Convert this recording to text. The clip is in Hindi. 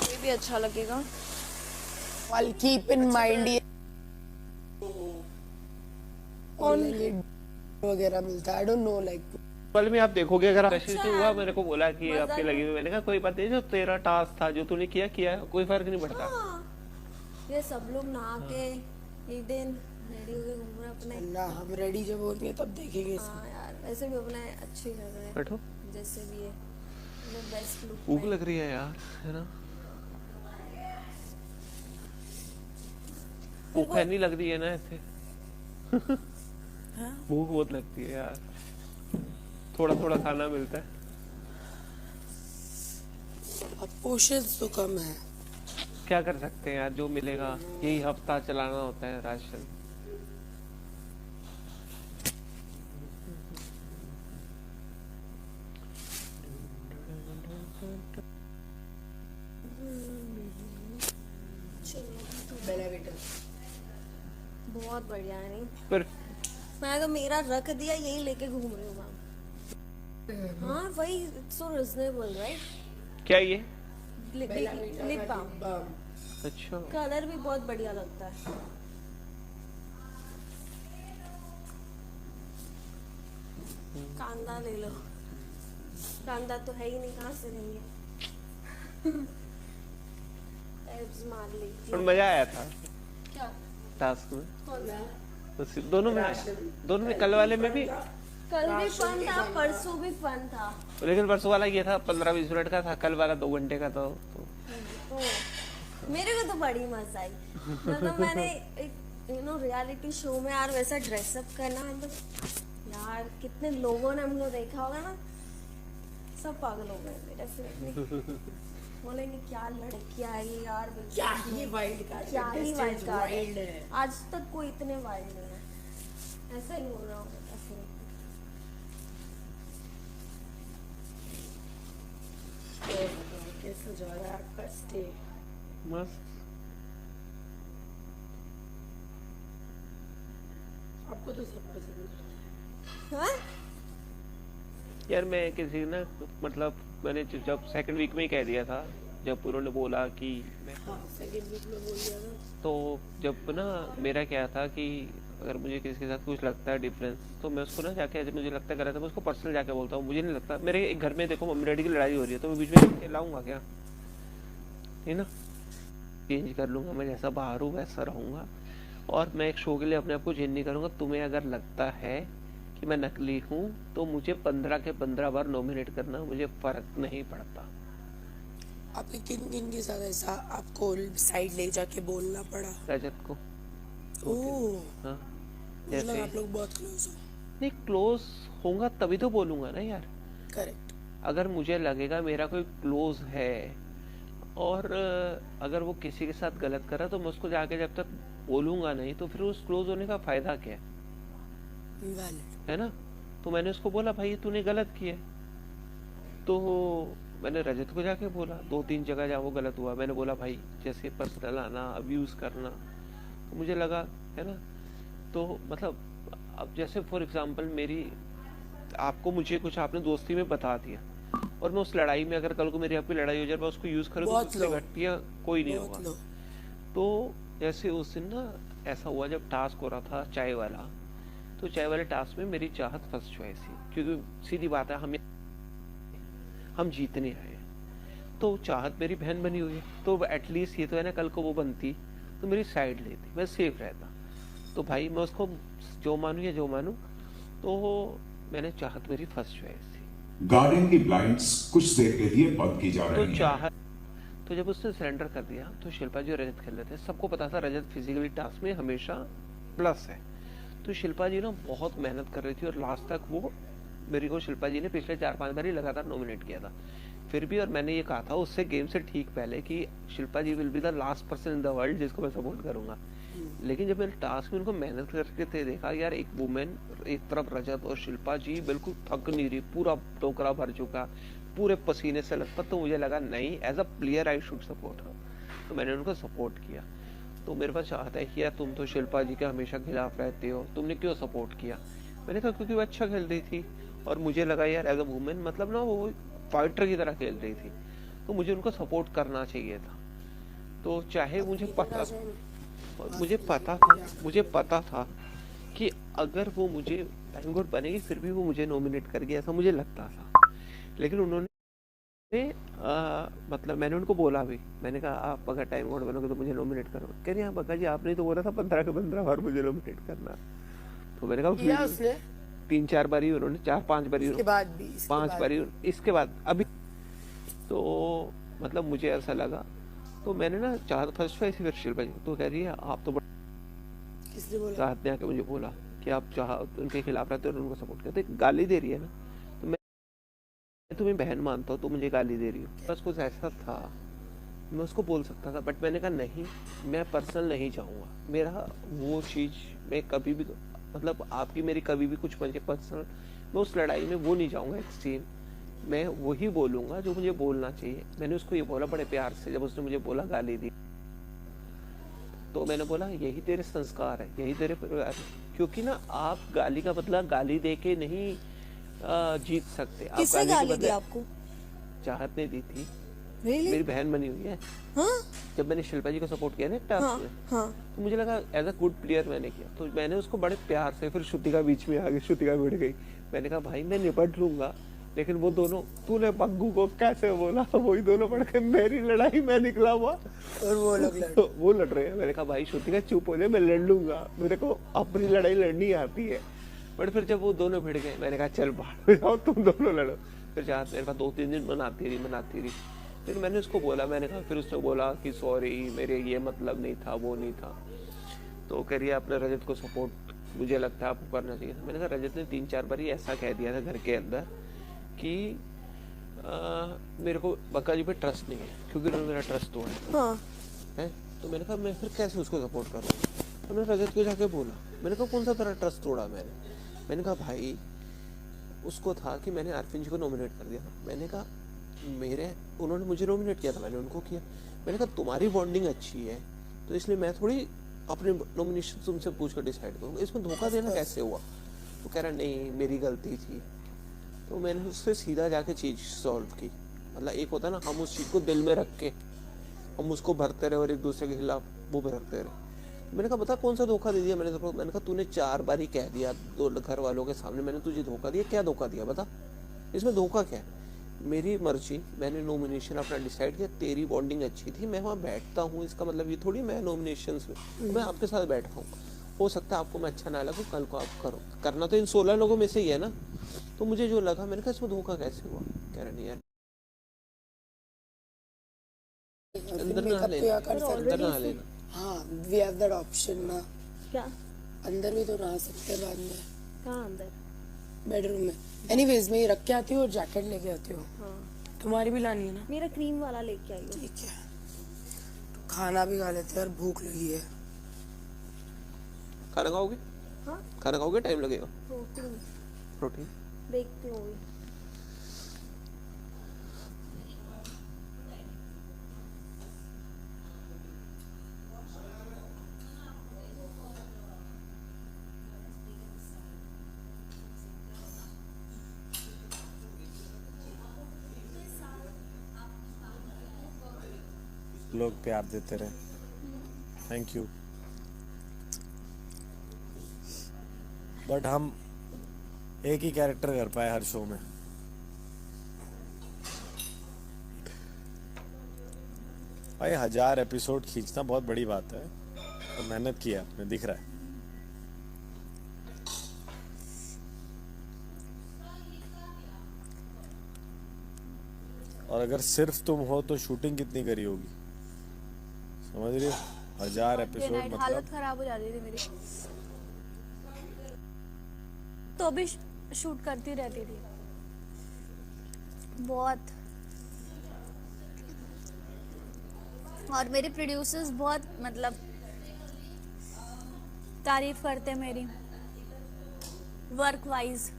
ये भी अच्छा लगेगा। I'll keep in mind ये ऑनलाइन वगैरह मिलता है। I don't know like कल में आप देखोगे अगर मैसेज अच्छा तो हुआ, मेरे को बोला कि मजा आपकी नहीं। लगी हुई, मैंने कहा कोई बात नहीं, जो तेरा टास्क था जो तूने किया किया, कोई फर्क नहीं पड़ता। हाँ, ये सब लोग नहा के एक दिन रेडी होके घूम रहे अपने। ना हम रेडी जब होंगे तब देखेंगे इसको। हाँ यार, वैसे भी अपने अच्छे लग रहे हैं बैठो, जैसे भी है, बेस्ट लुक भूख में। लग रही है यार, है ना? भूख है नहीं लग रही है ना ऐसे? भूख बहुत लगती है यार, थोड़ा थोड़ा खाना मिलता है। अब पोर्शंस तो कम है। क्या कर सकते हैं यार, जो मिलेगा यही हफ्ता चलाना होता है राशन। बहुत बढ़िया है। नहीं पर मैं तो मेरा रख दिया, यही लेके घूम रही हूँ मैम। हाँ वही, सो रिजनेबल राइट। क्या ये? लिप बाम, अच्छा, कलर भी बहुत बढ़िया लगता है। कांदा ले लो, कांदा तो है ही नहीं, कहाँ से लेंगे। एब्स मार लेती पर हूँ। मजा आया था क्या टास्क में, कौन सा? तो दोनों में आया। दोनों में, कल वाले में भी, कल भी फन था, परसों भी फन था। लेकिन परसों वाला ये था 15-20 मिनट का था, कल वाला 2 घंटे का था। तो मेरे को तो बड़ी मजा आई। मतलब मैंने एक रियलिटी शो में यार वैसा ड्रेसअप करना, मतलब यार कितने लोगों ने हमको देखा होगा ना, सब पागल हो गए डेफिनेटली। बोलेंगे क्या लड़कियां है ये यार, क्या ही वाइल्ड कार्ड, क्या ही वाइल्ड वाइल्ड कार्ड है। आज तक कोई इतने वाइल्ड नहीं है, ऐसा ही बोल रहा हूँ डेफिनेटली। कैसा जा रहा है आपका स्टे? मस्त। आपको तो सब पसंद है। हाँ? यार मैं किसी ना, मतलब मैंने जब सेकंड वीक में ही कह दिया था, जब उन्होंने बोला कि मैं, हाँ सेकंड वीक में बोल दिया था। तो जब ना मेरा क्या था कि अगर मुझे किसी के साथ कुछ लगता है डिफरेंस, तो मैं उसको ना जाके, मुझे लगता है गलत है, मैं उसको पर्सनल जाके बोलता हूँ। मुझे नहीं लगता, मेरे एक घर में देखो मम्मी डैडी की लड़ाई हो रही है, तो मैं बीच में लाऊंगा क्या? है ना? चेंज कर लूंगा, मैं जैसा बाहर हूँ वैसा रहूंगा, और मैं एक शो के लिए अपने आप को चेंज नहीं करूंगा। तुम्हें अगर लगता है कि मैं नकली हूँ तो मुझे 15 के 15 बार नॉमिनेट करना, मुझे फर्क नहीं पड़ता। आपके किन किन के साथ ऐसा आपको साइड ले जाके बोलना पड़ा? रजत को। ओह, हाँ, मुझे लगा जैसे आप लोग बहुत क्लोज हो। नहीं, क्लोज होऊंगा तभी तो बोलूंगा ना यार। करेक्ट। अगर मुझे लगेगा मेरा कोई क्लोज है और अगर वो किसी के साथ गलत कर रहा, तो मैं उसको जाके जब तक बोलूंगा नहीं, तो फिर उस क्लोज होने का फायदा क्या वैलिड है ना? तो मैंने उसको बोला भाई तूने गलत किया, तो मैंने रजत को जाके बोला 2-3 जगह जहाँ वो गलत हुआ, मैंने बोला भाई जैसे पर्सनल आना, अब्यूज करना, तो मुझे लगा, है ना? तो मतलब अब जैसे फॉर एग्जांपल मेरी, आपको मुझे कुछ आपने दोस्ती में बता दिया, और मैं उस लड़ाई में, अगर कल को मेरी आपकी लड़ाई हो जाए, मैं उसको यूज करूँ तो उससे घटिया कोई नहीं होगा। तो जैसे उस दिन ना ऐसा हुआ, जब टास्क हो रहा था चाय वाला, तो चाय वाले टास्क में मेरी चाहत फर्स्ट चॉइस थी, क्योंकि सीधी बात है हम जीतने आए, तो चाहत मेरी बहन बनी हुई है, तो एटलीस्ट ये तो है ना, कल को वो बनती तो मेरी साइड लेती, मैं सेफ रहता। तो भाई मैं उसको जो मानूं या जो मानूं, तो मैंने चाहत मेरी फर्स्ट चॉइस थी। गार्डन की ब्लाइंड्स कुछ देर के लिए बंद की जा रही तो हैं। चाहत, तो जब उसने सरेंडर कर दिया, तो शिल्पा जी और रजत खेल रहे थे, सबको पता था रजत फिजिकली टास्क में हमेशा प्लस है, तो शिल्पा जी ना बहुत मेहनत कर रही थी, और लास्ट तक वो मेरे को, शिल्पा जी ने पिछले 4-5 बार ही लगातार नॉमिनेट किया था फिर भी, और मैंने ये कहा था उससे गेम से ठीक पहले कि Shilpa ji will be the last person in the world जिसको मैं सपोर्ट करूंगा। लेकिन जब मैंने टास्क में उनको मेहनत करके थे देखा, यार एक वुमेन, एक तरफ रजत और शिल्पा जी बिल्कुल थक नहीं रही, पूरा टोकरा भर चुका, पूरे पसीने से लथपथ, तो मुझे लगा नहीं, as a player I should support her, तो मैंने उनको सपोर्ट किया। तो मेरे पास चाहता है कि यार तुम तो शिल्पा जी के हमेशा खिलाफ रहते हो, तुमने क्यों सपोर्ट किया? मैंने कहा क्योंकि वो अच्छा खेल रही थी, और मुझे लगा यार एज अ वुमेन, मतलब ना वो फाइटर की तरह खेल रही थी, तो मुझे उनको सपोर्ट करना चाहिए था। तो चाहे मुझे पता था कि अगर वो मुझे टाइम गॉड बनेगी फिर भी वो मुझे नॉमिनेट करेगी, ऐसा मुझे लगता था। लेकिन उन्होंने मतलब मैंने उनको बोला भी, मैंने कहा आप अगर टाइम गॉड बनोगे तो मुझे नॉमिनेट करो। कह रही हाँ बका जी आपने तो बोला था 15 के 15 बार मुझे नॉमिनेट करना। तो मैंने कहा उसने 3-4 बार ही उन्होंने, 4-5 बार ही, इसके बाद भी 5 बार ही इसके बाद अभी। तो मतलब मुझे ऐसा लगा, तो मैंने ना चाह फर्स्ट पे ऐसी फिर शिल्पा जी तो कह रही है आप तो किसने बोला? चाहत ने आके मुझे बोला कि आप चाह उनके खिलाफ रहते हो और उनको सपोर्ट करते, गाली दे रही है ना, तो मैं तुम्हें बहन मानता हूँ तो मुझे गाली दे रही हूँ। बस कुछ ऐसा था, मैं उसको बोल सकता था, बट मैंने कहा नहीं, मैं पर्सनल नहीं जाऊँगा। मेरा वो चीज़ मैं कभी भी, मतलब आपकी मेरी कभी भी कुछ बन जाए पर्सनल, मैं उस लड़ाई में वो नहीं जाऊँगा एक्सट्रीम। मैं वही बोलूँगा जो मुझे बोलना चाहिए। मैंने उसको ये बोला बड़े प्यार से, जब उसने मुझे बोला गाली दी तो मैंने बोला यही तेरे संस्कार है, यही तेरे परिवार है। क्योंकि ना आप गाली का बदला गाली दे के नहीं जीत सकते। आप किसने गाली दी आपको? चाहत ने दी थी। Really? मेरी बहन बनी हुई है। हाँ? जब मैंने शिल्पा जी को सपोर्ट किया ना टास्क में, तो मुझे लगा एज अ गुड प्लेयर मैंने किया, तो मैंने उसको बड़े प्यार से, फिर श्रुतिका बीच में आ गई, श्रुतिका भिड़ गई। मैंने कहा भाई मैं निपट लूंगा, लेकिन वो दोनों, तूने पग्गू को कैसे बोला, वही दोनों पढ़ के मेरी लड़ाई में निकला हुआ और वो लोग वो लड़ रहे हैं। मैंने कहा भाई श्रुतिका चुप हो जाए, मैं लड़ लूंगा, मेरे को अपनी लड़ाई लड़नी आती है। बट फिर जब वो दोनों भिड़ गए, मैंने कहा चल बाहर जाओ तुम दोनों लड़ो। फिर चाहत मेरे पास 2-3 दिन मनाती रही। फिर मैंने उसको बोला, मैंने कहा, फिर उसने बोला कि सॉरी मेरे ये मतलब नहीं था, वो नहीं था। तो कह रही है अपने रजत को सपोर्ट मुझे लगता है आपको करना चाहिए था। मैंने कहा रजत ने 3-4 बार ही ऐसा कह दिया था घर के अंदर कि मेरे को बक्का जी पे ट्रस्ट नहीं है, क्योंकि उन्होंने मेरा ट्रस्ट तोड़ा है। तो मैंने कहा मैं फिर कैसे उसको सपोर्ट करूँ। तो मैंने रजत को जाके बोला, मैंने कहा कौन सा तेरा ट्रस्ट तोड़ा मैंने कहा भाई उसको था कि मैंने अरविंद जी को नॉमिनेट कर दिया था। मैंने कहा उन्होंने मुझे नॉमिनेट किया था, मैंने उनको किया। मैंने कहा तुम्हारी बॉन्डिंग अच्छी है तो इसलिए मैं थोड़ी अपने नॉमिनेशन तुमसे पूछ कर डिसाइड करूँगा, इसमें धोखा देना कैसे हुआ। तो कह रहा नहीं मेरी गलती थी। तो मैंने उससे सीधा जाके चीज़ सॉल्व की। मतलब एक होता है ना, हम उस चीज़ को दिल में रख के हम उसको भरते रहे और एक दूसरे के खिलाफ वो भरते रहे। मैंने कहा बता कौन सा धोखा दे दिया मैंने कहा तूने 4 बार ही कह दिया 2 घर वालों के सामने मैंने तुझे धोखा दिया। क्या धोखा दिया बता, इसमें धोखा क्या है। मेरी मर्जी, मैंने नॉमिनेशन अपना डिसाइड किया, तेरी बॉन्डिंग अच्छी थी, मैं वहाँ बैठता हूँ, इसका मतलब ये थोड़ी मैं नॉमिनेशन में मैं आपके साथ बैठा हूँ। हो सकता है आपको मैं अच्छा ना लगूँ, कल को आप करो, करना तो इन 16 लोगों में से ही है ना। तो मुझे जो लगा, मैंने कहा इसमें धोखा कैसे हुआ। कह रहे नहीं यार अंदर नहा लेना। हाँ, we have that option ना। क्या अंदर भी तो नहा सकते हैं बाद में। कहाँ अंदर? बेडरूम में। एनीवेज मैं ये रख के आती हूँ और जैकेट लेके आती हूँ। हाँ तुम्हारी भी लानी है ना? मेरा क्रीम वाला लेके आई हो। ठीक है, तो खाना भी खा लेते हैं और भूख लगी है। खाना खाओगे? हाँ खाना खाओगे, टाइम लगेगा। प्रोटीन देखती हूँ। लोग प्यार देते रहे, थैंक यू। बट हम एक ही कैरेक्टर कर पाए हर शो में। भाई 1000 एपिसोड खींचना बहुत बड़ी बात है, तो मेहनत की है आपने, दिख रहा है। और अगर सिर्फ तुम हो तो शूटिंग कितनी करी होगी, समझ रही हो? 1000 एपिसोड हालत मतलब खराब हो जाती थी मेरी, तो भी शूट करती रहती थी बहुत। और मेरे प्रोड्यूसर्स बहुत मतलब तारीफ करते मेरी वर्क वाइज।